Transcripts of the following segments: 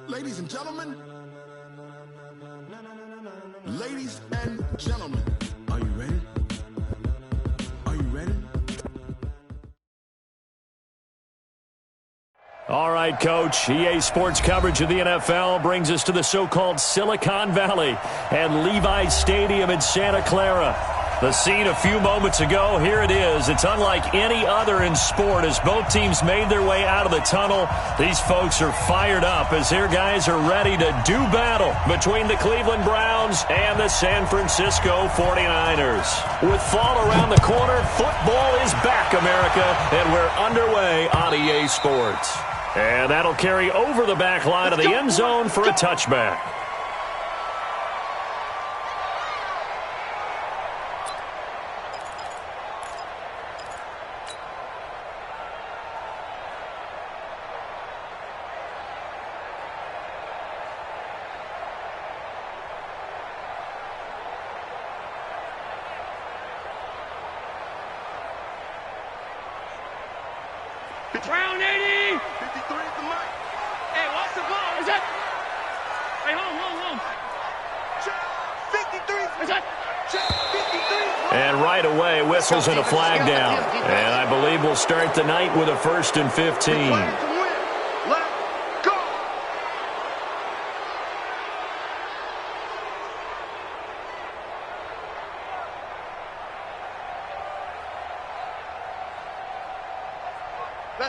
Ladies and gentlemen, ladies and gentlemen, are you ready? Are you ready? All right, Coach. EA Sports coverage of the NFL brings us to the so-called Silicon Valley and Levi's Stadium in Santa Clara. The scene a few moments ago, here it is. It's unlike any other in sport as both teams made their way out of the tunnel. These folks are fired up as their guys are ready to do battle between the Cleveland Browns and the San Francisco 49ers. With fall around the corner, football is back, America, and we're underway on EA Sports. And that'll carry over the back line of the end zone for a touchback. Brown 80! 53 at the mic. Hey, what's the ball? Is that? Hey, home. Check. 53. Is that? Check. 53. And right away, whistles and a flag down. And I believe we'll start the night with a 1st and 15. Let's go.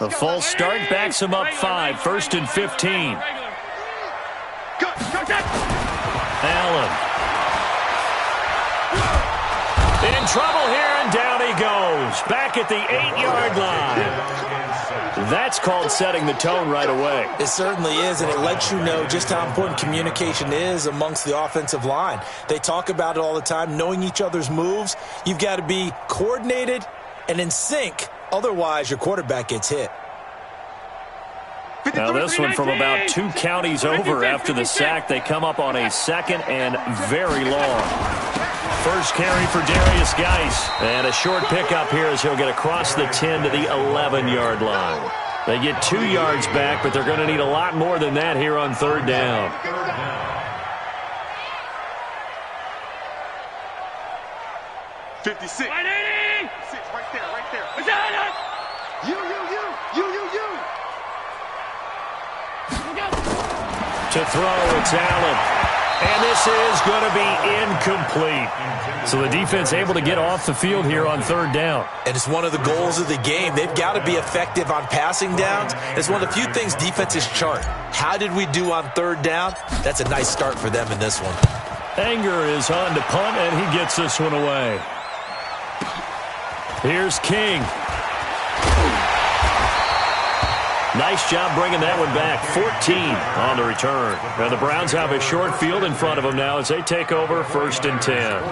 The false start backs him up 5, 1st and 15. Allen. In trouble here, and down he goes. Back at the 8-yard line. That's called setting the tone right away. It certainly is, and it lets you know just how important communication is amongst the offensive line. They talk about it all the time, knowing each other's moves. You've got to be coordinated and in sync. Otherwise, your quarterback gets hit. Now this one from about 2 counties over after the sack. They come up on a 2nd and very long. First carry for Darius Geis. And a short pickup here as he'll get across the 10 to the 11-yard line. They get 2 yards back, but they're going to need a lot more than that here on 3rd down. $56. Right 80! Right there. Is that it? You. To throw, it's Allen. And this is going to be incomplete. So the defense able to get off the field here on 3rd down. And it's one of the goals of the game. They've got to be effective on passing downs. It's one of the few things defenses chart. How did we do on 3rd down? That's a nice start for them in this one. Anger is on to punt, and he gets this one away. Here's King. Nice job bringing that one back. 14 on the return. Now the Browns have a short field in front of them now as they take over 1st and 10.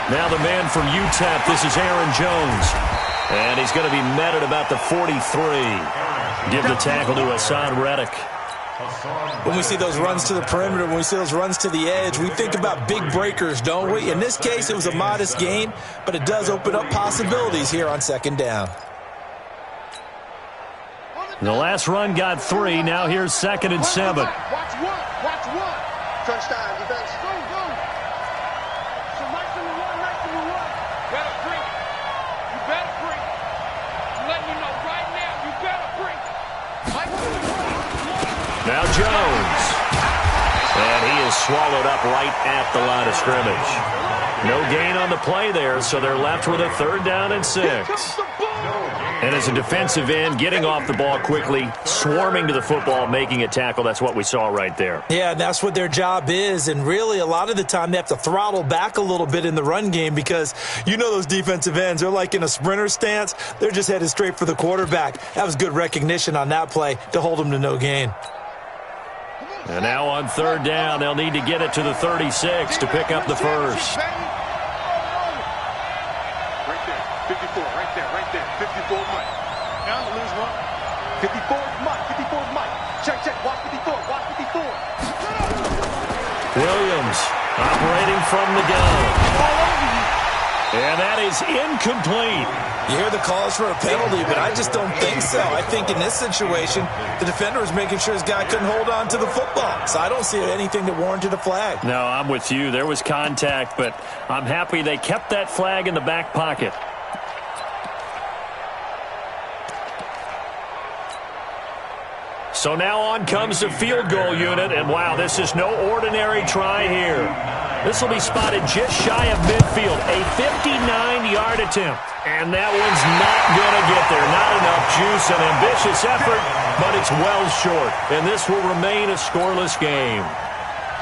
Now the man from UTEP, this is Aaron Jones. And he's going to be met at about the 43. Give the tackle to Hassan Reddick. When we see those runs to the perimeter, when we see those runs to the edge, we think about big breakers, don't we? In this case, it was a modest gain, but it does open up possibilities here on 2nd down. The last run got 3. Now here's 2nd and 7. Watch one. Touchdown, defense. Go. So nice in the run. Better break. You better break. I'm letting you know right now, you better break. Now Jones. And he is swallowed up right at the line of scrimmage. No gain on the play there, so they're left with a 3rd down and 6. And as a defensive end, getting off the ball quickly, swarming to the football, making a tackle, that's what we saw right there. Yeah, that's what their job is. And really, a lot of the time, they have to throttle back a little bit in the run game because you know those defensive ends, they're like in a sprinter stance. They're just headed straight for the quarterback. That was good recognition on that play to hold them to no gain. And now on 3rd down, they'll need to get it to the 36 to pick up the first. Right there, 54, right there, 54 Mike. Now to lose one. 54 Mike, 54 Mike. Check, watch 54, watch 54. Williams operating from the gun. And that is incomplete. You hear the calls for a penalty, but I just don't think so. I think in this situation, the defender was making sure his guy couldn't hold on to the football. So I don't see anything that warranted a flag. No, I'm with you. There was contact, but I'm happy they kept that flag in the back pocket. So now on comes the field goal unit, and wow, this is no ordinary try here. This will be spotted just shy of midfield, a 59-yard attempt. And that one's not going to get there. Not enough juice, an ambitious effort, but it's well short. And this will remain a scoreless game.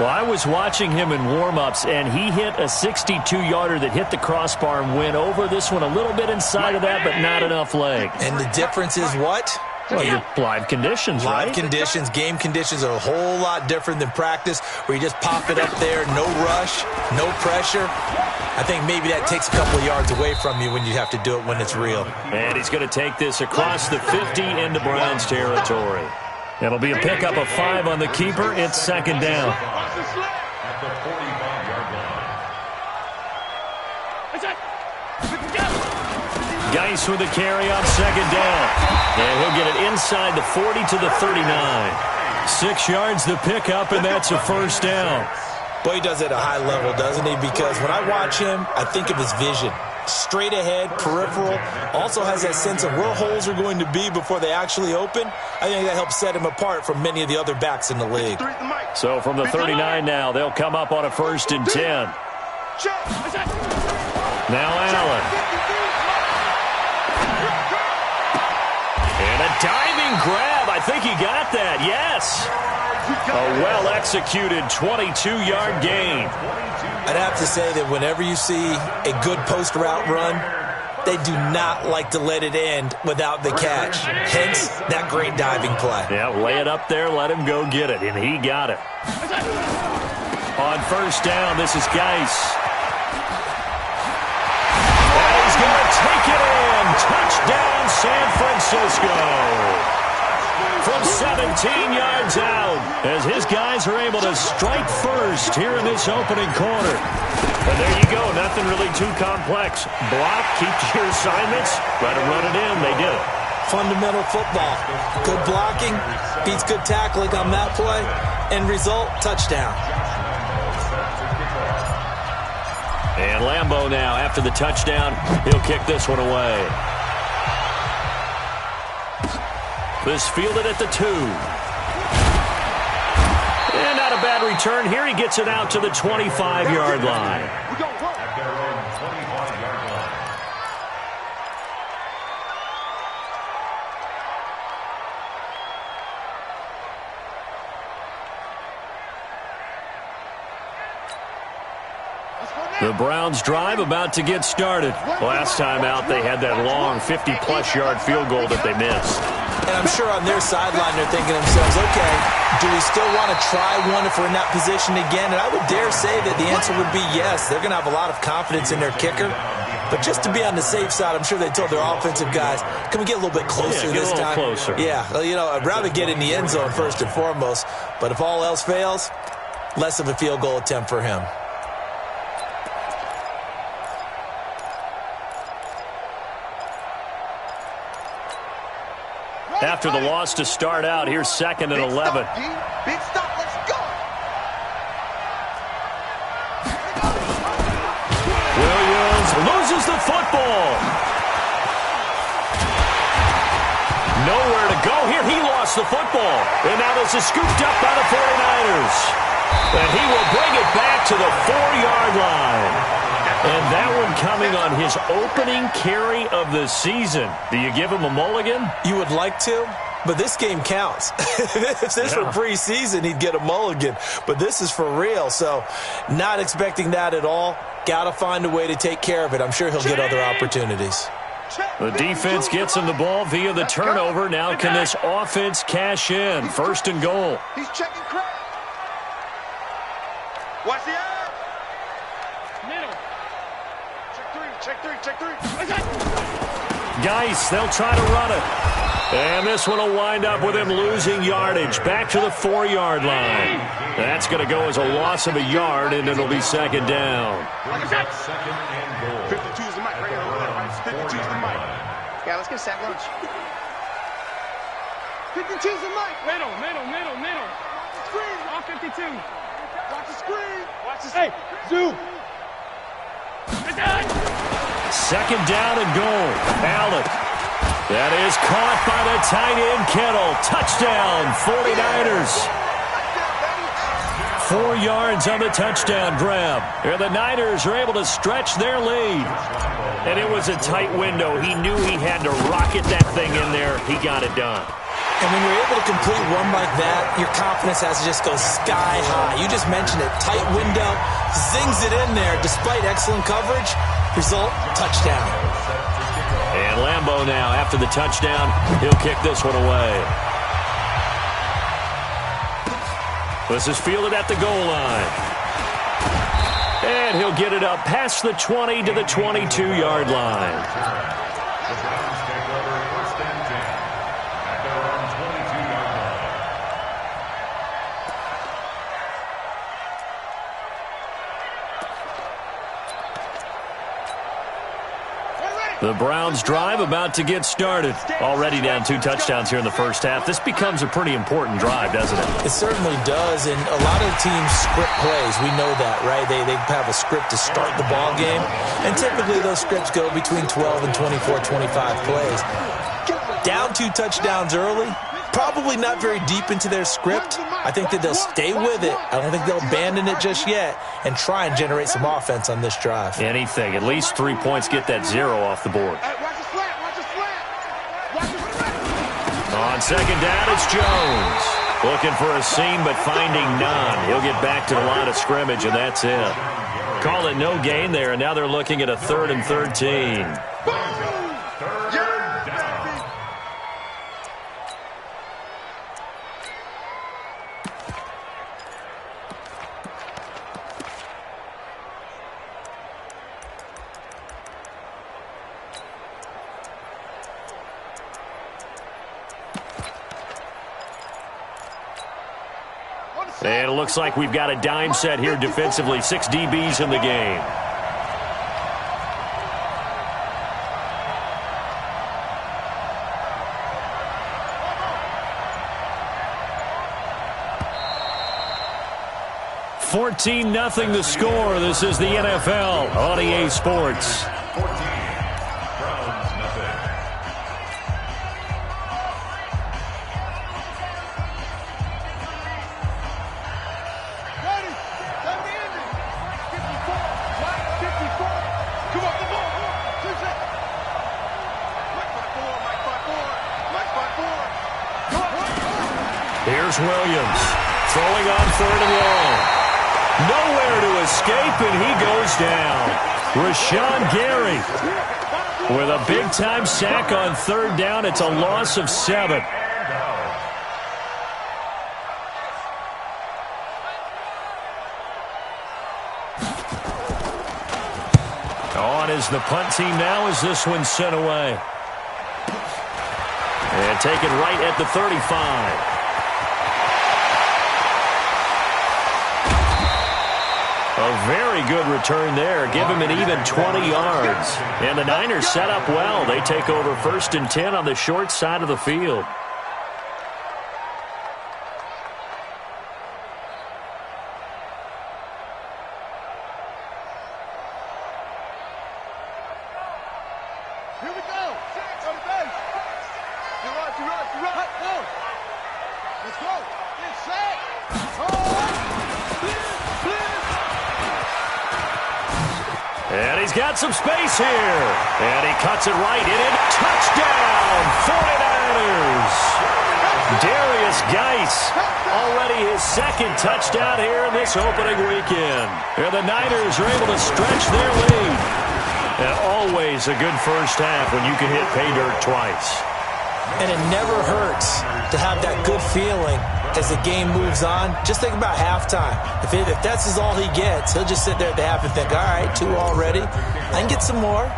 Well, I was watching him in warm-ups, and he hit a 62-yarder that hit the crossbar and went over. This one a little bit inside of that, but not enough leg. And the difference is what? Well, your live conditions, right? Live conditions, game conditions are a whole lot different than practice where you just pop it up there, no rush, no pressure. I think maybe that takes a couple of yards away from you when you have to do it when it's real. And he's going to take this across the 50 into Browns territory. It'll be a pickup of 5 on the keeper. It's 2nd down. At the 45-yard line. Geis with the carry on 2nd down. And he'll get it inside the 40 to the 39. 6 yards the pickup, and that's a 1st down. Boy, he does it at a high level, doesn't he? Because when I watch him, I think of his vision. Straight ahead, peripheral. Also has that sense of where holes are going to be before they actually open. I think that helps set him apart from many of the other backs in the league. So from the 39 now, they'll come up on a 1st and 10. Now Allen. And a diving grab. I think he got that. Yes. A well-executed 22-yard gain. I'd have to say that whenever you see a good post route run, they do not like to let it end without the catch. Hence, that great diving play. Yeah, lay it up there, let him go get it, and he got it. On 1st down, this is Geis. And he's going to take it in. Touchdown, San Francisco. From 17 yards out, as his guys are able to strike first here in this opening quarter. And there you go, nothing really too complex. Block, keep your assignments, let them run it in. They did it. Fundamental football. Good blocking, beats good tackling on that play. End result, touchdown. And Lambeau now, after the touchdown, he'll kick this one away. This fielded at the 2. And not a bad return. Here he gets it out to the 25-yard line. At their own 25-yard line. The Browns drive about to get started. Last time out, they had that long 50-plus-yard field goal that they missed. And I'm sure on their sideline they're thinking to themselves, okay, do we still want to try one if we're in that position again? And I would dare say that the answer would be yes. They're going to have a lot of confidence in their kicker. But just to be on the safe side, I'm sure they told their offensive guys, can we get a little bit closer this time? Closer. Yeah, well, you know, I'd rather get in the end zone first and foremost. But if all else fails, less of a field goal attempt for him. After the loss to start out, here's 2nd and 11. Big stop, let's go. Williams loses the football. Nowhere to go here. He lost the football. And now this is scooped up by the 49ers. And he will bring it back to the 4-yard line. And that one coming on his opening carry of the season. Do you give him a mulligan? You would like to, but this game counts. If this were preseason, he'd get a mulligan. But this is for real, so not expecting that at all. Got to find a way to take care of it. I'm sure he'll get other opportunities. The defense gets him the ball via the turnover. Now can this offense cash in? First and goal. He's checking crowd. Watch the eye. Middle. Check three. Geis, they'll try to run it. And this one will wind up with him losing yardage. Back to the 4-yard line. That's going to go as a loss of a yard, and it'll be second down. 52 is the mic right here. 52 is the mic. Yeah, let's get sack lunch. 52 is the mic. Middle. Screen. All 52. Watch the screen. Hey, zoom. Second down and goal. Allen. That is caught by the tight end, Kittle. Touchdown, 49ers. 4 yards on the touchdown grab. And the Niners are able to stretch their lead. And it was a tight window. He knew he had to rocket that thing in there. He got it done. And when you're able to complete one like that, your confidence has to just go sky high. You just mentioned it. Tight window, zings it in there despite excellent coverage. Result, touchdown. And Lambeau now, after the touchdown, he'll kick this one away. This is fielded at the goal line. And he'll get it up past the 20 to the 22-yard line. The Browns take over first and 10 at their own 22-yard line. The Browns drive about to get started. Already down 2 touchdowns here in the first half. This becomes a pretty important drive, doesn't it? It certainly does, and a lot of teams script plays. We know that, right? They have a script to start the ball game, and typically those scripts go between 12 and 24, 25 plays. Down 2 touchdowns early, probably not very deep into their script. I think that they'll stay with it. I don't think they'll abandon it just yet and try and generate some offense on this drive. Anything. At least 3 points, get that 0 off the board. Hey, watch the slant. On second down, it's Jones. Looking for a seam, but finding none. He'll get back to the line of scrimmage, and that's it. Call it no gain there, and now they're looking at a 3rd and 13. And it looks like we've got a dime set here defensively. 6 DBs in the game. $14-0 the score. This is the NFL on EA Sports. 14, Browns nothing. Here's Williams throwing on 3rd and long. Nowhere to escape, and he goes down. Rashawn Gary with a big-time sack on 3rd down. It's a loss of 7. On is the punt team now as this one's sent away. And taken right at the 35. A very good return there. Give him an even 20 yards. And the Niners set up well. They take over 1st and 10 on the short side of the field. Here we go. On the base. You're right. Go. Let's go. Get set. And he's got some space here. And he cuts it right in it. Touchdown, 49ers. Darius Geis, already his second touchdown here in this opening weekend. And the Niners are able to stretch their lead. And always a good first half when you can hit pay dirt twice. And it never hurts to have that good feeling as the game moves on. Just think about halftime. If that's all he gets, he'll just sit there at the half and think, all right, 2 already. I can get some more.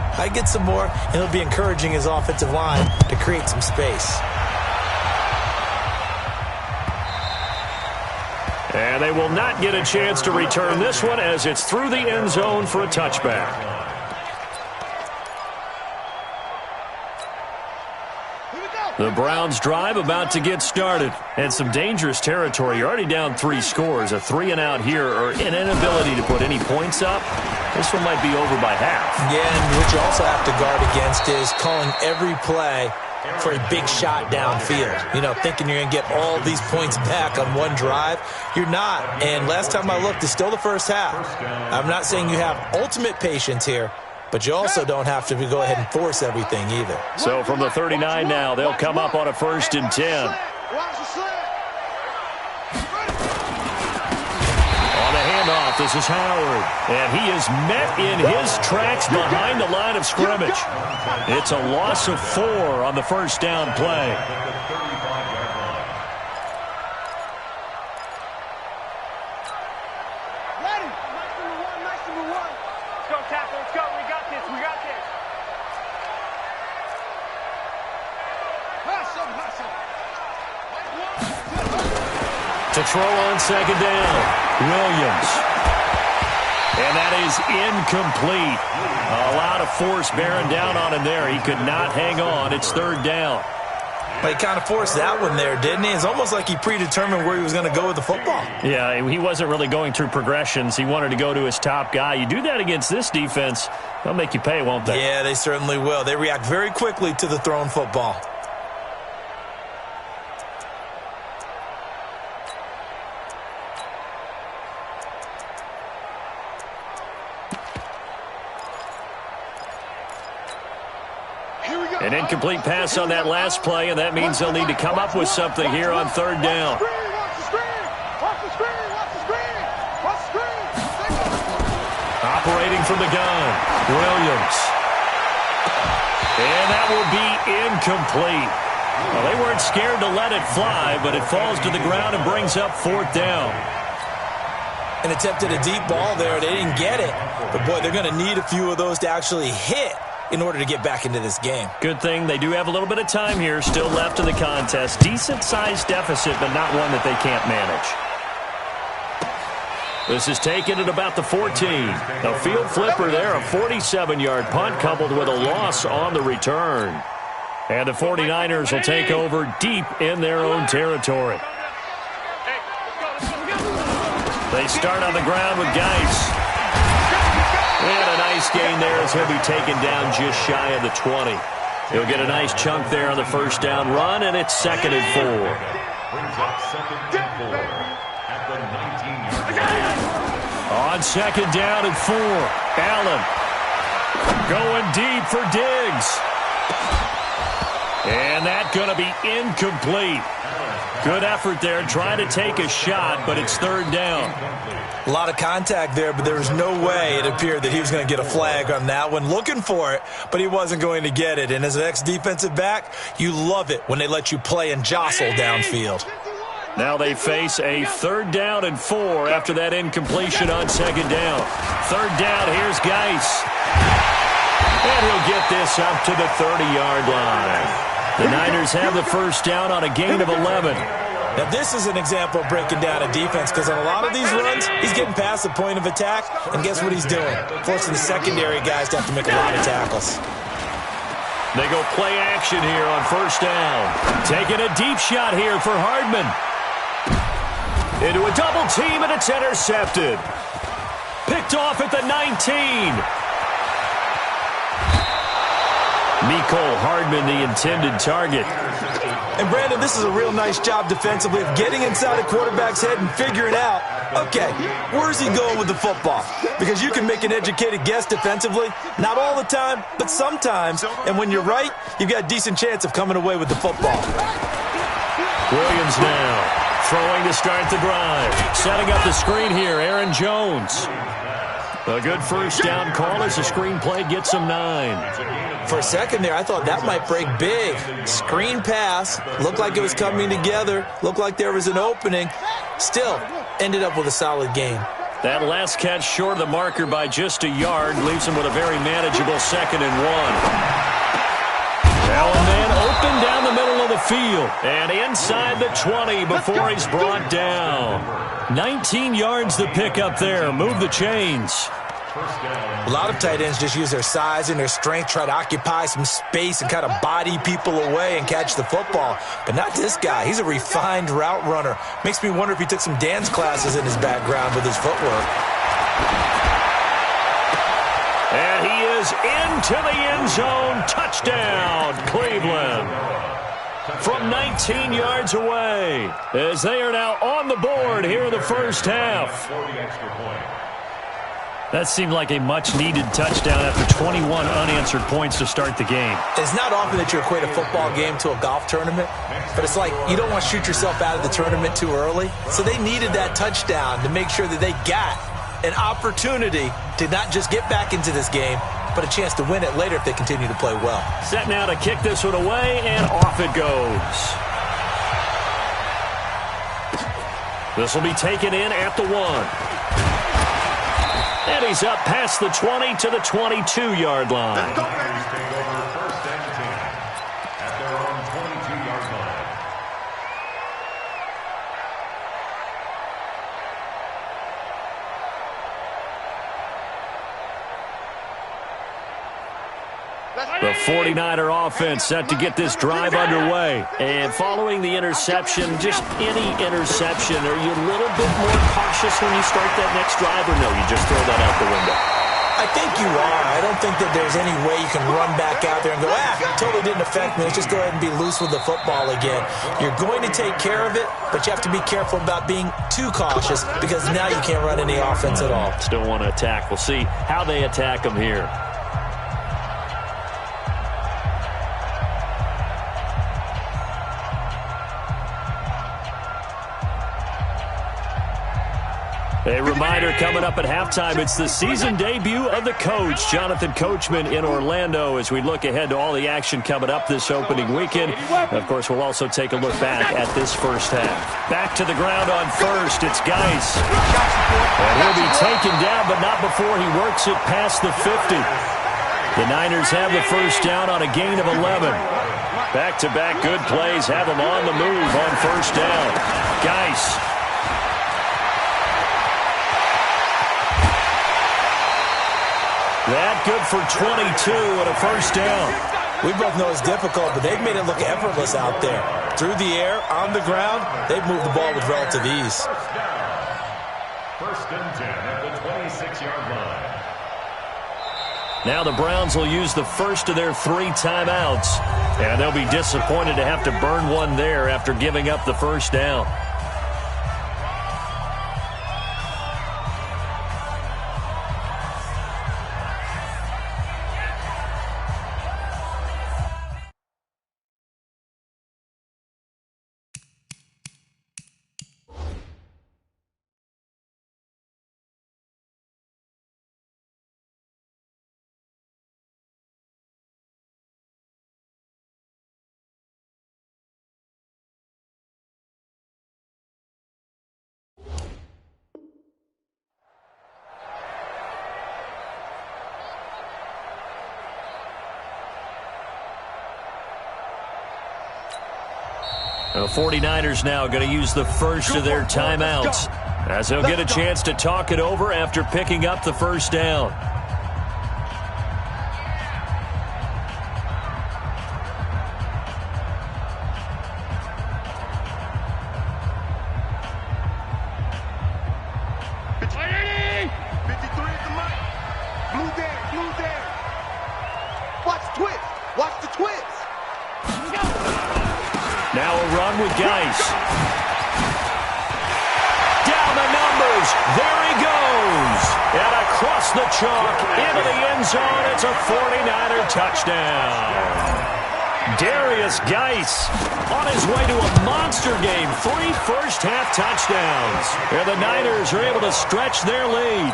And he'll be encouraging his offensive line to create some space. And they will not get a chance to return this one as it's through the end zone for a touchback. The Browns drive about to get started. And some dangerous territory. You're already down 3 scores. A 3-and-out here or an inability to put any points up. This one might be over by half. Yeah, and what you also have to guard against is calling every play for a big shot downfield. You know, thinking you're going to get all these points back on one drive. You're not. And last time I looked, it's still the first half. I'm not saying you have ultimate patience here, but you also don't have to go ahead and force everything either. So from the 39 now, they'll come up on a 1st and 10. On the handoff, this is Howard. And he is met in his tracks behind the line of scrimmage. It's a loss of 4 on the first down play. To throw on 2nd down, Williams. And that is incomplete. A lot of force bearing down on him there. He could not hang on. It's 3rd down. Well, he kind of forced that one there, didn't he? It's almost like he predetermined where he was going to go with the football. Yeah, he wasn't really going through progressions. He wanted to go to his top guy. You do that against this defense, they'll make you pay, won't they? Yeah, they certainly will. They react very quickly to the thrown football. An incomplete pass on that last play, and that means they'll need to come up with something here on 3rd down. Operating from the gun, Williams. And that will be incomplete. Well, they weren't scared to let it fly, but it falls to the ground and brings up 4th down. And attempted a deep ball there. They didn't get it. But, boy, they're going to need a few of those to actually hit in order to get back into this game. Good thing they do have a little bit of time here still left in the contest. Decent-sized deficit, but not one that they can't manage. This is taken at about the 14. A field flipper there, a 47-yard punt coupled with a loss on the return. And the 49ers will take over deep in their own territory. They start on the ground with Geis. And a nice gain there as he'll be taken down just shy of the 20. He'll get a nice chunk there on the first down run, and it's 2nd and 4. On 2nd down and 4, Allen going deep for Diggs. And that's going to be incomplete. Good effort there, trying to take a shot, but it's 3rd down. A lot of contact there, but there was no way it appeared that he was going to get a flag on that one. Looking for it, but he wasn't going to get it. And as an ex-defensive back, you love it when they let you play and jostle downfield. Now they face a 3rd down and 4 after that incompletion on 2nd down. 3rd down, here's Geis. And he'll get this up to the 30-yard line. The Niners have the first down on a gain of 11. Now, this is an example of breaking down a defense because on a lot of these runs, he's getting past the point of attack, and guess what he's doing? Forcing the secondary guys to have to make a lot of tackles. They go play action here on 1st down. Taking a deep shot here for Hardman. Into a double team, and it's intercepted. Picked off at the 19. Mecole Hardman, the intended target. And, Brandon, this is a real nice job defensively of getting inside a quarterback's head and figuring out Okay, where's he going with the football? Because you can make an educated guess defensively. Not all the time, but sometimes. And when you're right, you've got a decent chance of coming away with the football. Williams now throwing to start the drive. Setting up the screen here, Aaron Jones. A good first down call as the screen play gets him 9. For a second there, I thought that might break big. Screen pass, looked like it was coming together, looked like there was an opening. Still, ended up with a solid game. That last catch short of the marker by just a yard leaves him with a very manageable 2nd and 1. Allen man open down the middle of the field and inside the 20 before he's brought down. 19 yards to pick up there. Move the chains. A lot of tight ends just use their size and their strength, try to occupy some space and kind of body people away and catch the football. But not this guy. He's a refined route runner. Makes me wonder if he took some dance classes in his background with his footwork. And he is into the end zone. Touchdown, Cleveland. From 19 yards away, as they are now on the board here in the first half. That seemed like a much-needed touchdown after 21 unanswered points to start the game. It's not often that you equate a football game to a golf tournament, but it's like you don't want to shoot yourself out of the tournament too early. So they needed that touchdown to make sure that they got an opportunity to not just get back into this game, but a chance to win it later if they continue to play well. Set now to kick this one away, and off it goes. This will be taken in at the 1. And he's up past the 20 to the 22-yard line. Take over 1st and 10 at their own 22-yard line. The 49er offense set to get this drive underway. And following the interception, just any interception, are you a little bit more cautious when you start that next drive, or no, you just throw that out the window? I think you are. I don't think that there's any way you can run back out there and go, totally didn't affect me. Let's just go ahead and be loose with the football again. You're going to take care of it, but you have to be careful about being too cautious because now you can't run any offense at all. Still want to attack. We'll see how they attack them here. A reminder coming up at halftime, it's the season debut of the coach, Jonathan Coachman in Orlando, as we look ahead to all the action coming up this opening weekend. And of course, we'll also take a look back at this first half. Back to the ground on first, it's Geis. And he'll be taken down, but not before he works it past the 50. The Niners have the first down on a gain of 11. Back-to-back good plays have them on the move on first down. Geis. That good for 22 and a first down. We both know it's difficult, but they've made it look effortless out there. Through the air, on the ground, they've moved the ball with relative ease. First and 10 at the 26-yard line. Now the Browns will use the first of their 3 timeouts, and they'll be disappointed to have to burn one there after giving up the first down. The 49ers now going to use the first of their timeouts as they'll get a chance to talk it over after picking up the first down. Now a run with Geis. Down the numbers. There he goes. And across the chalk into the end zone. It's a 49er touchdown. Darius Geis on his way to a monster game. 3 first-half touchdowns. And the Niners are able to stretch their lead.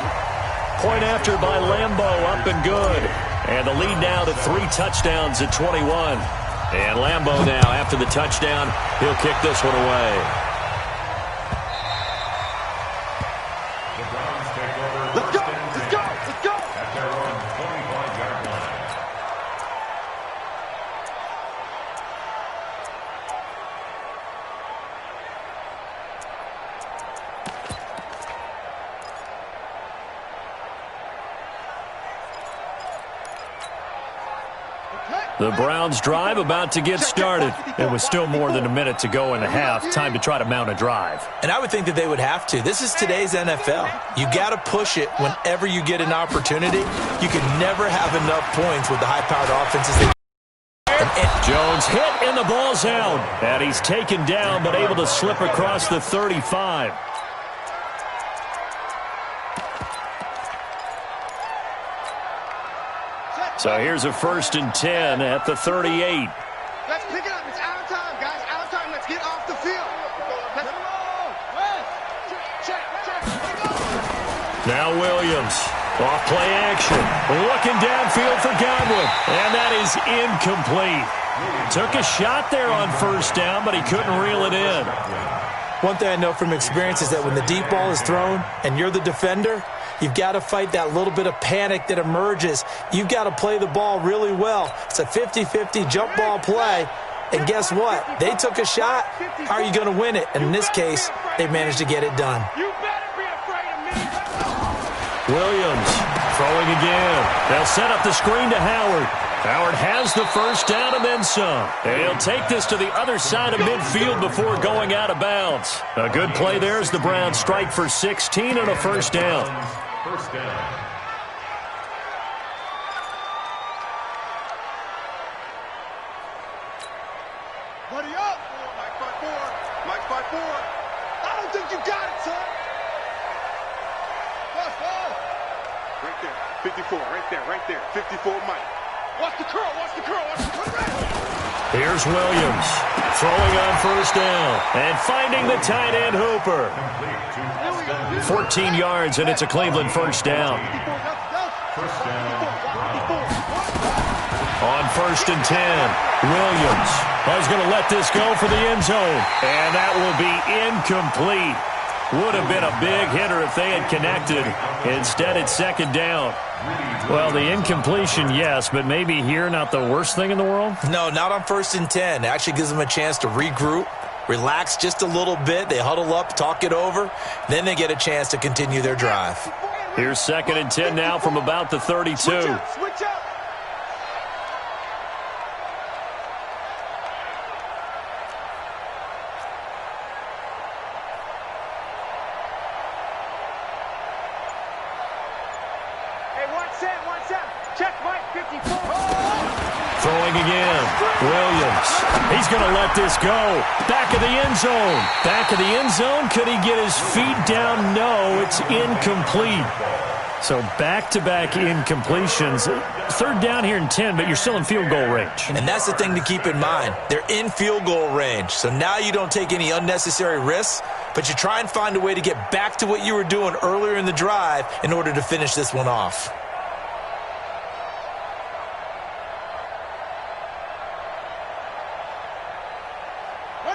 Point after by Lambeau, up and good. And the lead now to 3 touchdowns at 21. And Lambeau now, after the touchdown, he'll kick this one away. The Browns take over. Let's go! Let's go! Let's go! At their own 25-yard line. The Browns drive about to get started. It was still more than a minute to go in the half. Time to try to mount a drive. And I would think that they would have to. This is today's NFL. You got to push it whenever you get an opportunity. You can never have enough points with the high-powered offenses. Jones hit and the ball's out. And he's taken down but able to slip across the 35. So here's a 1st and 10 at the 38. Let's pick it up. It's out of time, guys. Out of time. Let's get off the field. Now Williams. Off play action. Looking downfield for Godwin. And that is incomplete. Took a shot there on 1st down, but he couldn't reel it in. One thing I know from experience is that when the deep ball is thrown and you're the defender, you've got to fight that little bit of panic that emerges. You've got to play the ball really well. It's a 50-50 jump ball play. And guess what? They took a shot. How are you going to win it? And in this case, they managed to get it done. You better be afraid of me. Williams throwing again. They'll set up the screen to Howard. Howard has the 1st down and then some. And he'll take this to the other side of midfield before going out of bounds. A good play there as the Browns strike for 16 and a 1st down. 1st down. Buddy up. Mike 5-4. Mike 5-4. I don't think you got it, son. Right there. 54. Right there. Right there. 54 Mike. Watch the curl. Watch the curl. Watch the curl. Here's Williams throwing on 1st down and finding the tight end Hooper. 14 yards and it's a Cleveland 1st down. 1st down. On 1st and 10, Williams is going to let this go for the end zone. And that will be incomplete. Would have been a big hitter if they had connected. Instead, it's 2nd down. Well, the incompletion, yes, but maybe here not the worst thing in the world? No, not on 1st and 10. It actually gives them a chance to regroup, relax just a little bit. They huddle up, talk it over. Then they get a chance to continue their drive. Here's 2nd and 10 now from about the 32. Switch up. Switch up. Check Mike 54. Throwing again. Williams. He's going to let this go. Back of the end zone. Back of the end zone. Could he get his feet down? No, it's incomplete. So back-to-back incompletions. 3rd down here in 10, but you're still in field goal range. And that's the thing to keep in mind. They're in field goal range. So now you don't take any unnecessary risks, but you try and find a way to get back to what you were doing earlier in the drive in order to finish this one off.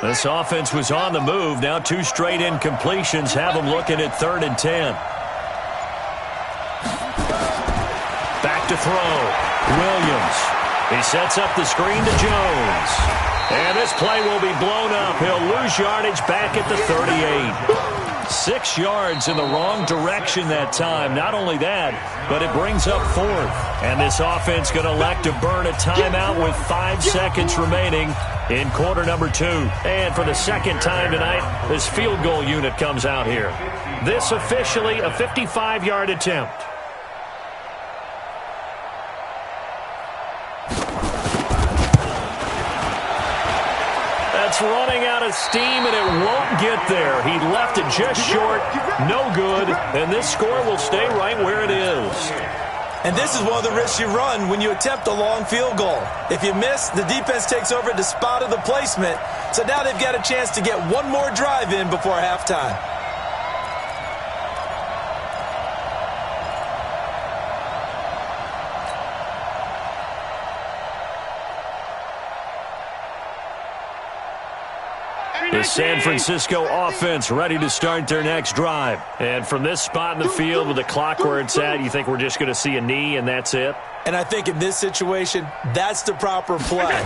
This offense was on the move. Now 2 straight incompletions have them looking at 3rd and 10. Back to throw. Williams. He sets up the screen to Jones. And this play will be blown up. He'll lose yardage back at the 38. 6 yards in the wrong direction that time. Not only that, but it brings up 4th. And this offense going to elect to burn a timeout with 5 seconds remaining in quarter number 2. And for the 2nd time tonight, this field goal unit comes out here. This officially a 55-yard attempt. That's running out of steam, and it won't get there. He left it just short, no good, and this score will stay right where it is. And this is one of the risks you run when you attempt a long field goal. If you miss, the defense takes over at the spot of the placement. So now they've got a chance to get one more drive in before halftime. The San Francisco offense ready to start their next drive. And from this spot in the field with the clock where it's at, you think we're just going to see a knee and that's it? And I think in this situation, that's the proper play.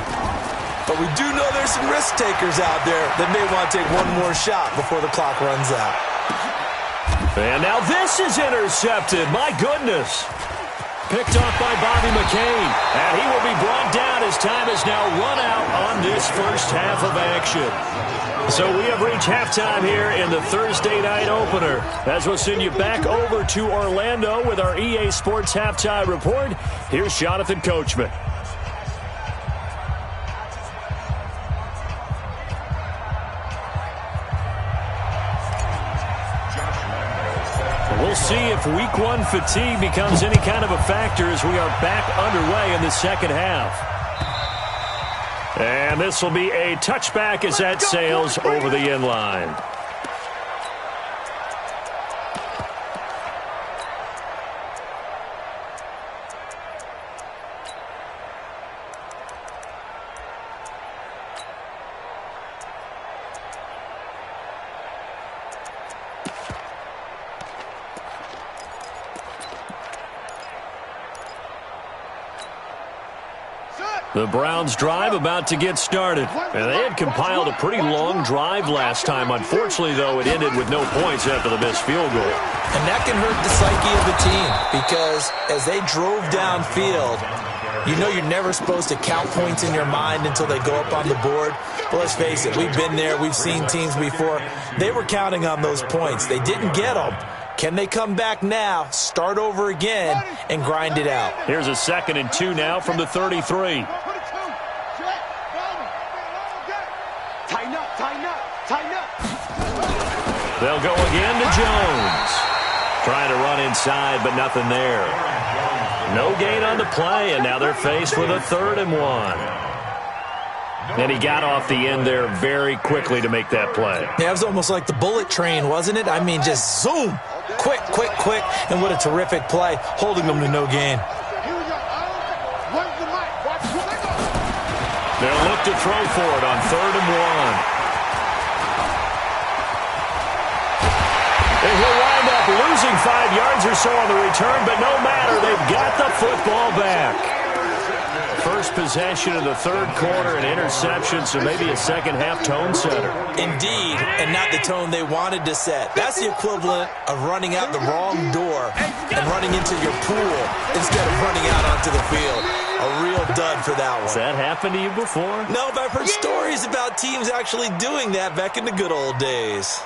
But we do know there's some risk takers out there that may want to take one more shot before the clock runs out. And now this is intercepted. My goodness. Picked off by Bobby McCain. And he will be brought down as time has now run out on this first half of action. So we have reached halftime here in the Thursday night opener. As we'll send you back over to Orlando with our EA Sports Halftime Report, here's Jonathan Coachman. We'll see if week one fatigue becomes any kind of a factor as we are back underway in the second half. And this will be a touchback as that sails over the end line. The Browns drive about to get started. And they had compiled a pretty long drive last time. Unfortunately, though, it ended with no points after the missed field goal. And that can hurt the psyche of the team because as they drove downfield, you know you're never supposed to count points in your mind until they go up on the board. But let's face it, we've been there. We've seen teams before. They were counting on those points. They didn't get them. Can they come back now, start over again, and grind it out? Here's a 2nd and 2 now from the 33. They'll go again to Jones. Trying to run inside, but nothing there. No gain on the play, and now they're faced with a 3rd and 1. And he got off the end there very quickly to make that play. Yeah, it was almost like the bullet train, wasn't it? I mean, just zoom. Quick, quick, quick. And what a terrific play, holding them to no gain. They'll look to throw for it on 3rd and 1. And he'll wind up losing 5 yards or so on the return, but no matter, they've got the football back. First possession of the 3rd quarter, an interception, so maybe a second-half tone setter. Indeed, and not the tone they wanted to set. That's the equivalent of running out the wrong door and running into your pool instead of running out onto the field. A real dud for that one. Has that happened to you before? No, but I've heard stories about teams actually doing that back in the good old days.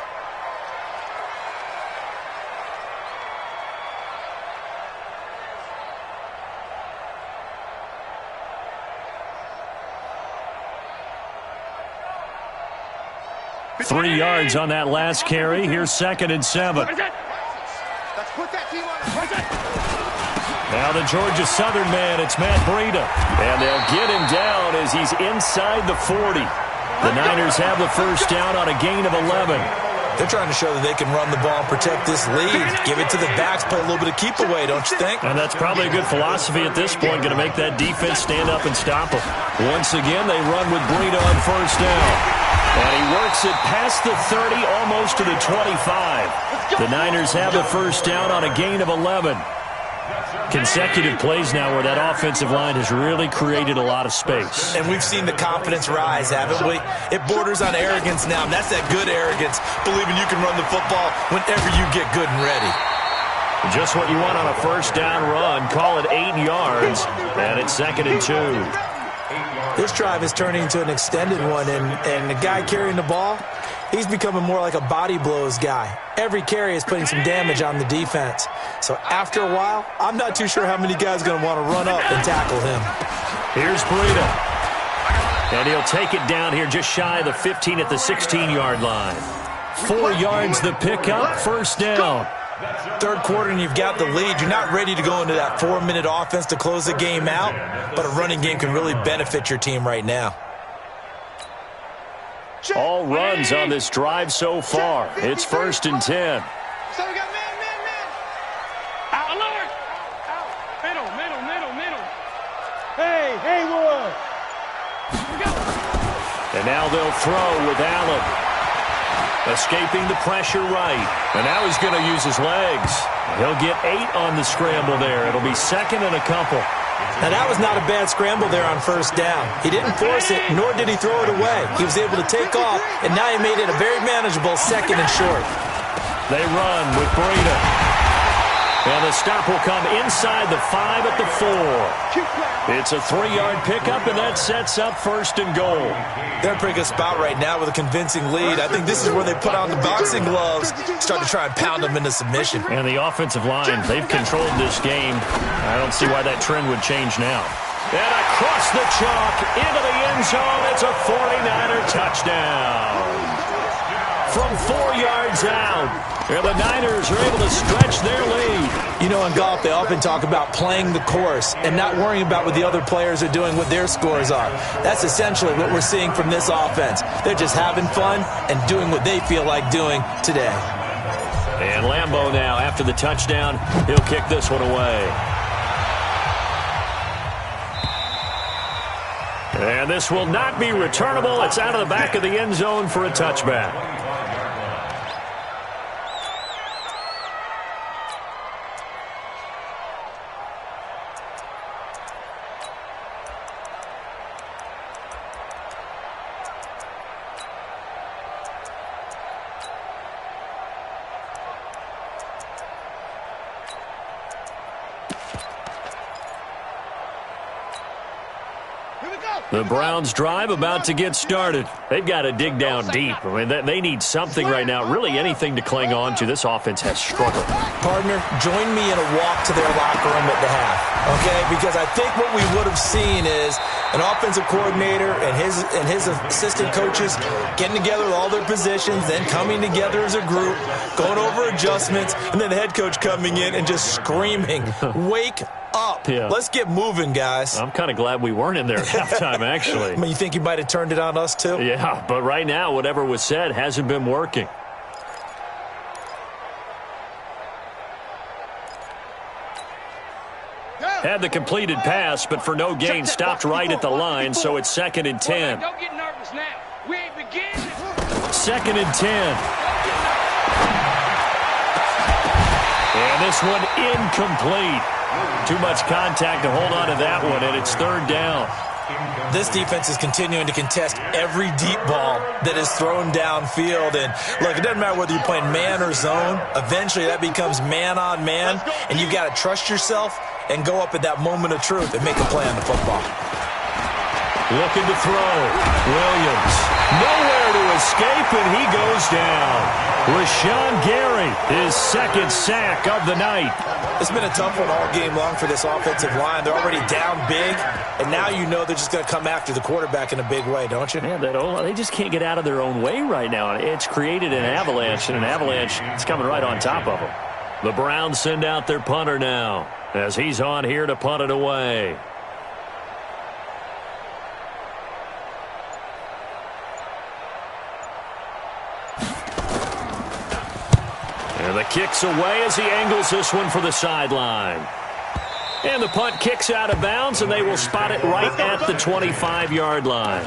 Three yards on that last carry. Here's 2nd and 7. Now the Georgia Southern man, it's Matt Breida. And they'll get him down as he's inside the 40. The Niners have the first down on a gain of 11. They're trying to show that they can run the ball and protect this lead. Give it to the backs, play a little bit of keep away, don't you think? And that's probably a good philosophy at this point, going to make that defense stand up and stop them. Once again, they run with Breida on first down. And he works it past the 30, almost to the 25. The Niners have the first down on a gain of 11. Consecutive plays now where that offensive line has really created a lot of space. And we've seen the confidence rise, haven't we? It borders on arrogance now, and that's that good arrogance, believing you can run the football whenever you get good and ready. Just what you want on a first down run. Call it 8 yards, and it's 2nd and 2. This drive is turning into an extended one, and the guy carrying the ball, he's becoming more like a body blows guy. Every carry is putting some damage on the defense. So after a while, I'm not too sure how many guys are going to want to run up and tackle him. Here's Breida. And he'll take it down here just shy of the 15 at the 16-yard line. 4 yards the pickup, first down. Third quarter and you've got the lead. You're not ready to go into that 4-minute offense to close the game out, but a running game can really benefit your team right now. All runs on this drive so far. It's 1st and 10. So we got man. Out. Alert. Out. Middle. Hey, Haywood. Here we go. And now they'll throw with Allen. Escaping the pressure right. And now he's going to use his legs. He'll get 8 on the scramble there. It'll be 2nd and a couple. Now, that was not a bad scramble there on first down. He didn't force it, nor did he throw it away. He was able to take off, and now he made it a very manageable 2nd and short. They run with Breida. And the stop will come inside the 5 at the 4. It's a 3-yard pickup, and that sets up 1st and goal. They're in a pretty good spot right now with a convincing lead. I think this is where they put on the boxing gloves, start to try and pound them into submission. And the offensive line, they've controlled this game. I don't see why that trend would change now. And across the chalk, into the end zone, it's a 49er touchdown. From 4 yards out, and the Niners are able to stretch their lead. You know, in golf, they often talk about playing the course and not worrying about what the other players are doing, what their scores are. That's essentially what we're seeing from this offense. They're just having fun and doing what they feel like doing today. And Lambeau now, after the touchdown, he'll kick this one away. And this will not be returnable. It's out of the back of the end zone for a touchback. The Browns drive about to get started. They've got to dig down deep. I mean, they need something right now, really anything to cling on to. This offense has struggled. Partner, join me in a walk to their locker room at the half, okay? Because I think what we would have seen is an offensive coordinator and his assistant coaches getting together with all their positions, then coming together as a group, going over adjustments, and then the head coach coming in and just screaming, wake up. Yeah. Let's get moving, guys. I'm kind of glad we weren't in there at halftime, actually. I mean, you think he might have turned it on us, too? Yeah, but right now, whatever was said hasn't been working. Had the completed pass, but for no gain, stopped right at the line, so it's 2nd and 10. Don't get nervous now. We ain't beginning. 2nd and 10. And this one incomplete. Too much contact to hold on to that one, and it's 3rd down. This defense is continuing to contest every deep ball that is thrown downfield. And, look, it doesn't matter whether you're playing man or zone. Eventually, that becomes man-on-man, and you've got to trust yourself and go up at that moment of truth and make a play on the football. Looking to throw. Williams. Nowhere to escape, and he goes down. Rashawn Gary, his 2nd sack of the night. It's been a tough one all game long for this offensive line. They're already down big, and now you know they're just going to come after the quarterback in a big way, don't you? Man, they just can't get out of their own way right now. It's created an avalanche, and an avalanche is coming right on top of them. The Browns send out their punter now, as he's on here to punt it away. And the kick's away as he angles this one for the sideline. And the punt kicks out of bounds, and they will spot it right at the 25-yard line.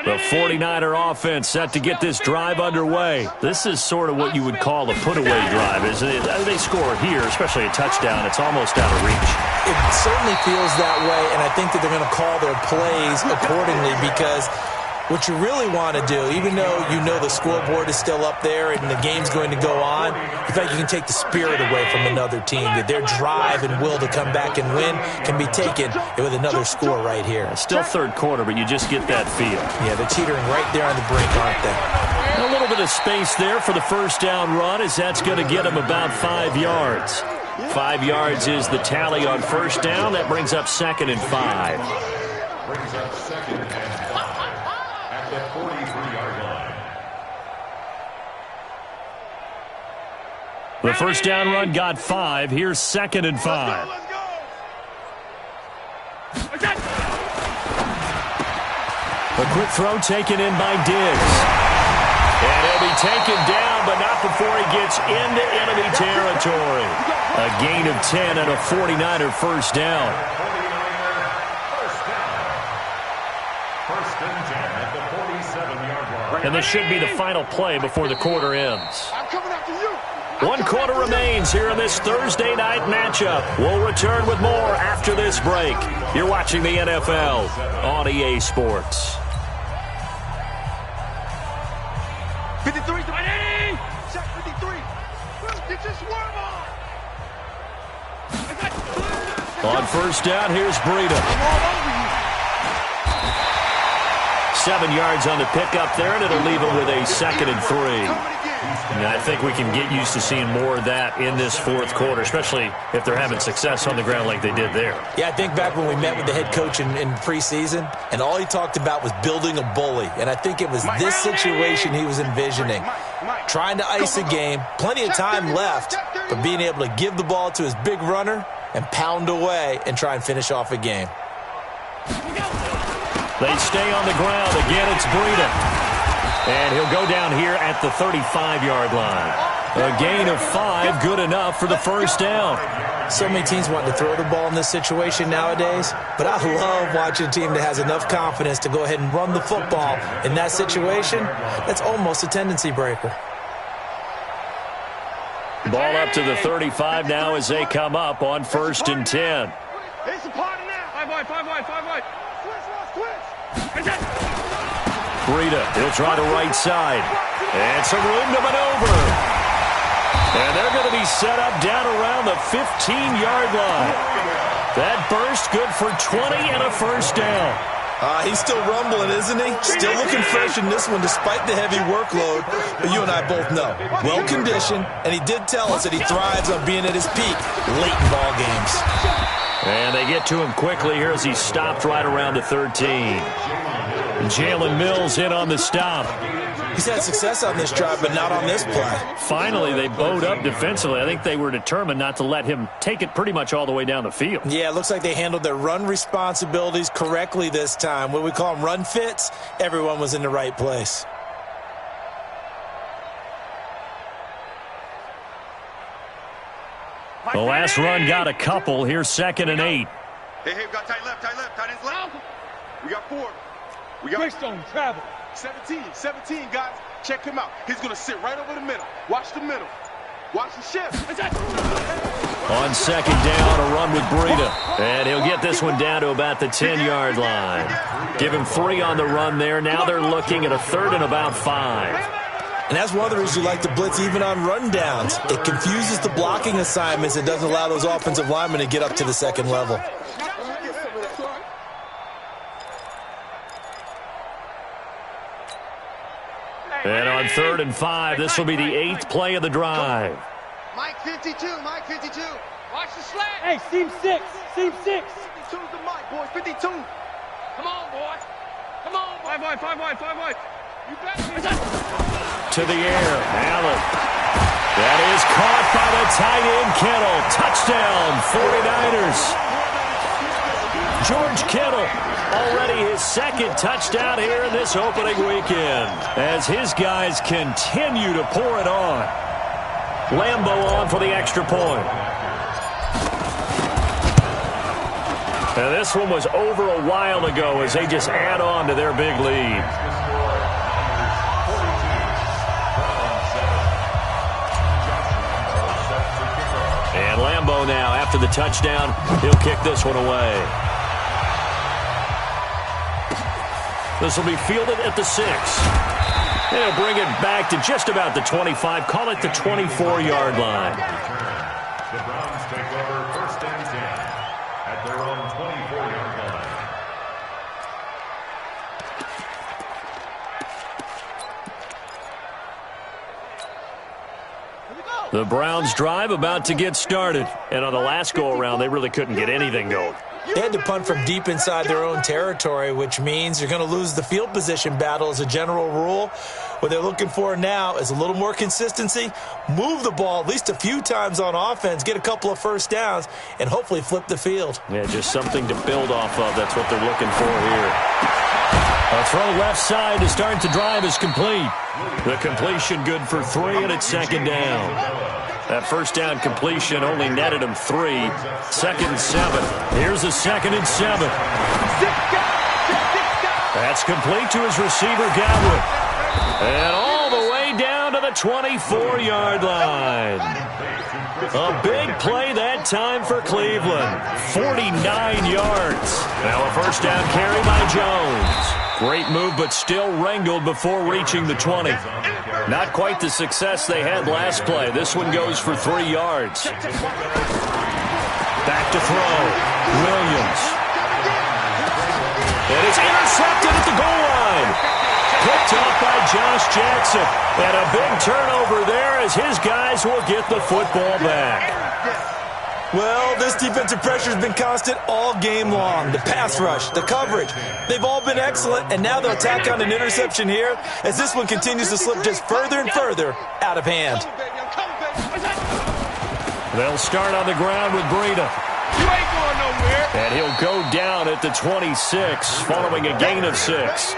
The 49er offense set to get this drive underway. This is sort of what you would call a put-away drive, isn't it? They score here, especially a touchdown. It's almost out of reach. It certainly feels that way, and I think that they're going to call their plays accordingly because What you really want to do, even though you know the scoreboard is still up there and the game's going to go on, you think you can take the spirit away from another team, that their drive and will to come back and win can be taken with another score right here. It's still third quarter, but you just get that feel. Yeah, they're teetering right there on the brink, aren't they? A little bit of space there for the first down run, as that's going to get them about 5 yards. 5 yards is the tally on first down. That brings up 2nd and 5. Brings up 2nd and 5 at the 43-yard line. The first down run got 5. Here's 2nd and 5. Let's go. A quick throw taken in by Diggs. And he'll be taken down, but not before he gets into enemy territory. A gain of 10 and a 49er first down. 49er first down. First and 10 at the 47-yard line. And this should be the final play before the quarter ends. I'm coming after you. 1 quarter remains here in this Thursday night matchup. We'll return with more after this break. You're watching the NFL on EA Sports. 53, 20. Check 53. Get your swerve on. On first down, here's Breida. I'm all over you. 7 yards on the pickup there, and it'll leave him with a 2nd and 3. Coming again. And I think we can get used to seeing more of that in this fourth quarter, especially if they're having success on the ground like they did there. Yeah, I think back when we met with the head coach in preseason, and all he talked about was building a bully. And I think it was this situation he was envisioning. Trying to ice a game, plenty of time left, but being able to give the ball to his big runner and pound away and try and finish off a game. They stay on the ground. Again, it's Breida. And he'll go down here at the 35-yard line. A gain of 5, good enough for the first down. So many teams want to throw the ball in this situation nowadays, but I love watching a team that has enough confidence to go ahead and run the football in that situation. That's almost a tendency breaker. Ball up to the 35 now as they come up on 1st and 10. It's a party now. 5 wide, 5 wide, 5 wide. Switch. Breida, he'll try the right side. And some room to maneuver. And they're going to be set up down around the 15-yard line. That burst good for 20 and a first down. He's still rumbling, isn't he? Still looking fresh in this one despite the heavy workload. But you and I both know, well-conditioned, and he did tell us that he thrives on being at his peak late in ball games. And they get to him quickly here as he stopped right around the 13. Jalen Mills in on the stop. He's had success on this drive, but not on this play. Finally, they bowed up defensively. I think they were determined not to let him take it pretty much all the way down the field. Yeah, it looks like they handled their run responsibilities correctly this time. What we call them run fits, everyone was in the right place. The last run got a couple. Here's 2nd and 8. Hey, we got tight left, tight ends left. We got 4. We got Greystone, travel. 17, guys. Check him out. He's going to sit right over the middle. Watch the middle. Watch the shift. On 2nd down, a run with Breida. And he'll get this one down to about the 10-yard line. Give him 3 on the run there. Now they're looking at a 3rd and about 5. And that's one of the reasons you like to blitz even on rundowns. It confuses the blocking assignments. It doesn't allow those offensive linemen to get up to the second level. And on 3rd and 5, this will be the 8th play of the drive. Mike 52. Watch the slant. Hey, seam 6. 52's the Mike, boys. 52. Come on, boy. Come on. 5 wide. You better. To the air, Allen. That is caught by the tight end, Kittle. Touchdown, 49ers. George Kittle, already his 2nd touchdown here in this opening weekend, as his guys continue to pour it on. Lambo on for the extra point. Now this one was over a while ago as they just add on to their big lead. And Lambo now, after the touchdown, he'll kick this one away. This will be fielded at the 6. They'll bring it back to just about the 25. Call it the 24-yard line. The Browns take over 1st and 10 at their own 24-yard line. The Browns drive about to get started. And on the last go-around, they really couldn't get anything going. They had to punt from deep inside their own territory, which means you're going to lose the field position battle as a general rule. What they're looking for now is a little more consistency, move the ball at least a few times on offense, get a couple of first downs, and hopefully flip the field. Yeah, just something to build off of. That's what they're looking for here. A throw left side to start the drive is complete. The completion good for 3, and it's 2nd down. That first down completion only netted him 3. 2nd and 7. Here's a 2nd and 7. That's complete to his receiver, Godwin. And all the way down to the 24-yard line. A big play that time for Cleveland. 49 yards. Now a first down carry by Jones. Great move, but still wrangled before reaching the 20. Not quite the success they had last play. This one goes for 3 yards. Back to throw. Williams. And it's intercepted at the goal line. Picked up by Josh Jackson. And a big turnover there as his guys will get the football back. Well, this defensive pressure has been constant all game long. The pass rush, the coverage, they've all been excellent, and now they'll tack on an interception here as this one continues to slip just further and further out of hand. They'll start on the ground with Breida. You ain't going nowhere. And he'll go down at the 26 following a gain of 6.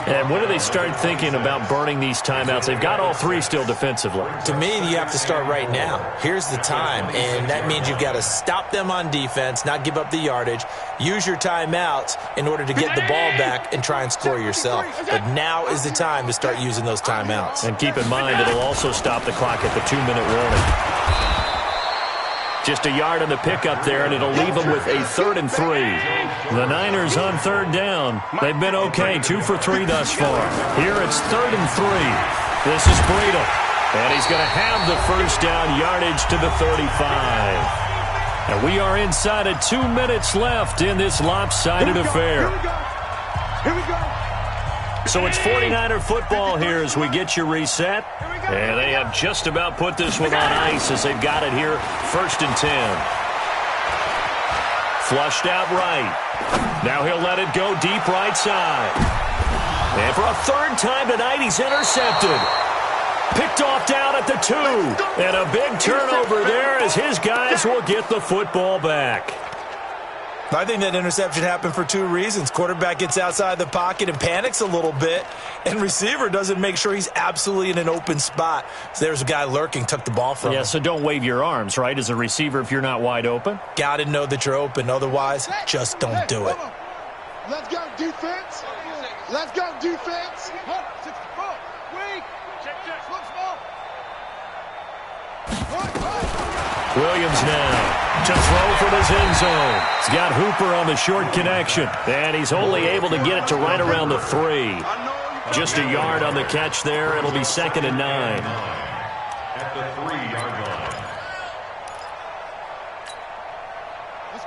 And when do they start thinking about burning these timeouts? They've got all 3 still defensively. To me, you have to start right now. Here's the time, and that means you've got to stop them on defense, not give up the yardage, use your timeouts in order to get the ball back and try and score yourself. But now is the time to start using those timeouts. And keep in mind, it'll also stop the clock at the 2-minute warning. Just a yard on the pickup there, and it'll leave them with a 3rd and 3. The Niners on 3rd down. They've been okay, 2 for 3 thus far. Here it's 3rd and 3. This is Breida. And he's going to have the first down yardage to the 35. And we are inside of 2 minutes left in this lopsided affair. Here we go. So it's 49er football here as we get you reset. And they have just about put this one on ice as they've got it here, 1st and 10. Flushed out right. Now he'll let it go deep right side. And for a 3rd time tonight, he's intercepted. Picked off down at the 2. And a big turnover there as his guys will get the football back. I think that interception happened for 2 reasons. Quarterback gets outside the pocket and panics a little bit, and receiver doesn't make sure he's absolutely in an open spot. So there's a guy lurking, took the ball from him. Yeah, so don't wave your arms, right, as a receiver if you're not wide open. Got to know that you're open. Otherwise, just don't do it. Let's go, defense. Let's go, defense. Williams now to throw from his end zone. He's got Hooper on the short connection, and he's only able to get it to right around the 3. Just a yard on the catch there. It'll be 2nd and 9. At the 3-yard line.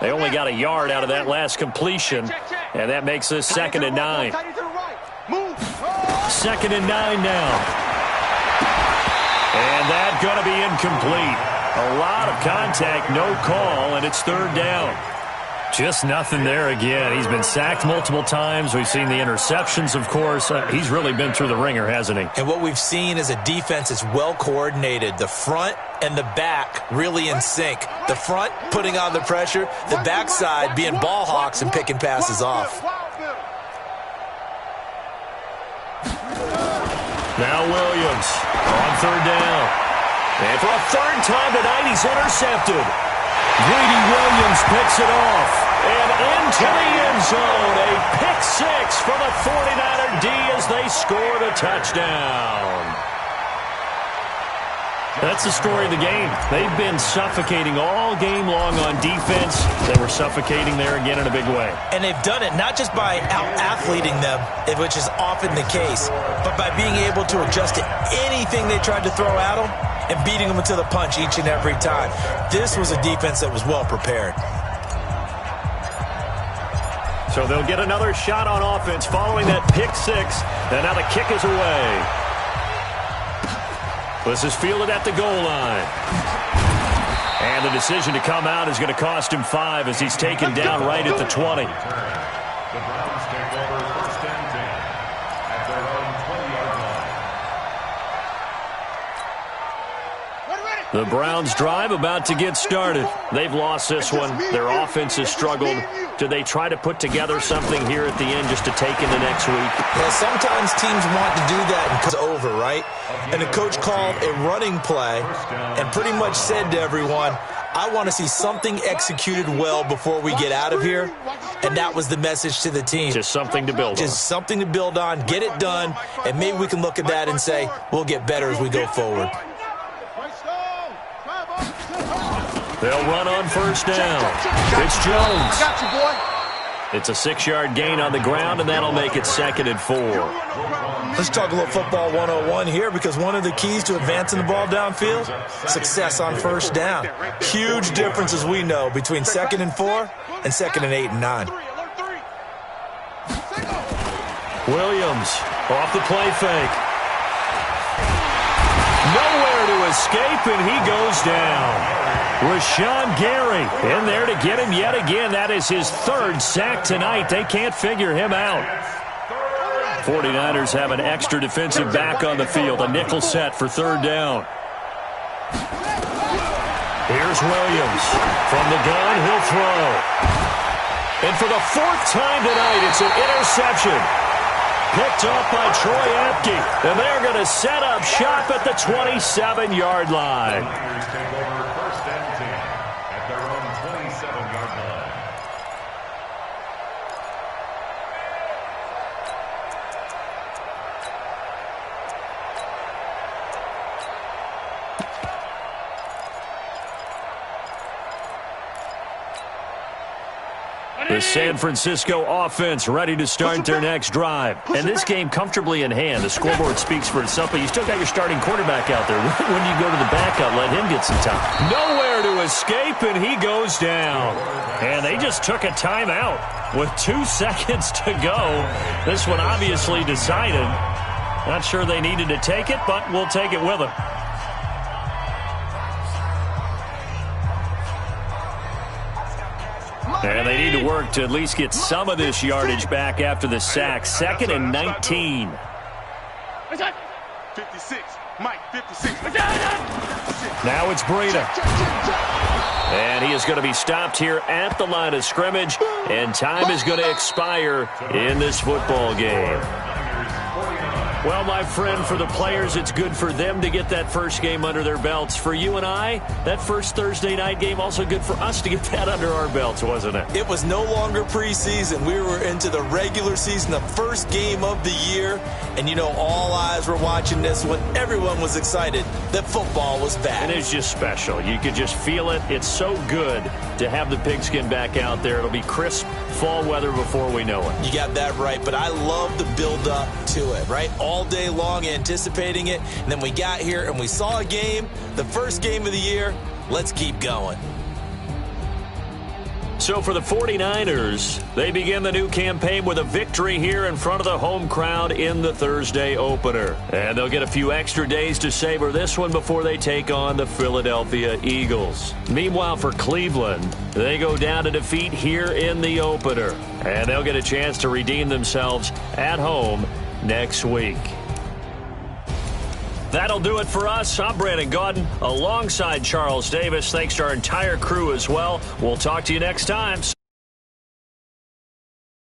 They only got a yard out of that last completion, and that makes this 2nd and 9. 2nd and 9 now. And that's going to be incomplete. A lot of contact, no call, and it's 3rd down. Just nothing there again. He's been sacked multiple times. We've seen the interceptions, of course. He's really been through the ringer, hasn't he? And what we've seen is a defense that's well coordinated. The front and the back really in sync. The front putting on the pressure, the backside being ball hawks and picking passes off. Now Williams on 3rd down. And for a 3rd time tonight, he's intercepted. Greedy Williams picks it off. And into the end zone. A pick 6 for the 49er D as they score the touchdown. That's the story of the game. They've been suffocating all game long on defense. They were suffocating there again in a big way. And they've done it not just by out-athleting them, which is often the case, but by being able to adjust to anything they tried to throw at them and beating them to the punch each and every time. This was a defense that was well prepared. So they'll get another shot on offense following that pick six. And now the kick is away. This is fielded at the goal line. And the decision to come out is going to cost him 5 as he's taken down right at the 20. The Browns take over 1st and 10 at their own 20-yard line. The Browns drive about to get started. They've lost this one. Their offense has struggled. Do they try to put together something here at the end just to take into next week? Yeah, sometimes teams want to do that and it's over, right? And the coach called a running play and pretty much said to everyone, I want to see something executed well before we get out of here. And that was the message to the team. Just something to build on. Just something to build on, get it done, and maybe we can look at that and say, we'll get better as we go forward. They'll run on 1st down. It's Jones. I got you, boy. It's a 6-yard gain on the ground, and that'll make it 2nd and 4. Let's talk a little football 101 here, because one of the keys to advancing the ball downfield, success on 1st down. Huge difference, as we know, between 2nd and 4 and 2nd and 8 and 9. Williams off the play fake. Nowhere to escape, and he goes down. Rashawn Gary in there to get him yet again. That is his 3rd sack tonight. They can't figure him out. 49ers have an extra defensive back on the field. A nickel set for 3rd down. Here's Williams. From the gun, he'll throw. And for the 4th time tonight, it's an interception. Picked up by Troy Apke. And they're going to set up shop at the 27-yard line. The San Francisco offense ready to start their next drive. And this game comfortably in hand. The scoreboard speaks for itself, but you still got your starting quarterback out there. When you go to the backup, let him get some time. Nowhere to escape, and he goes down. And they just took a timeout with 2 seconds to go. This one obviously decided. Not sure they needed to take it, but we'll take it with them. And they need to work to at least get some of this yardage back after the sack. 2nd and 19. 56. Mike, 56. Now it's Breida. And he is going to be stopped here at the line of scrimmage. And time is going to expire in this football game. Well, my friend, for the players, it's good for them to get that first game under their belts. For you and I, that first Thursday night game, also good for us to get that under our belts, wasn't it? It was no longer preseason. We were into the regular season, the first game of the year. And, you know, all eyes were watching this when everyone was excited that football was back. And it's just special. You could just feel it. It's so good to have the pigskin back out there. It'll be crisp fall weather before we know it. You got that right, but I love the build-up to it, right? All day long anticipating it, and then we got here and we saw a game, the first game of the year. Let's keep going. So for the 49ers, they begin the new campaign with a victory here in front of the home crowd in the Thursday opener. And they'll get a few extra days to savor this one before they take on the Philadelphia Eagles. Meanwhile, for Cleveland, they go down to defeat here in the opener. And they'll get a chance to redeem themselves at home next week. That'll do it for us. I'm Brandon Gaudin alongside Charles Davis. Thanks to our entire crew as well. We'll talk to you next time.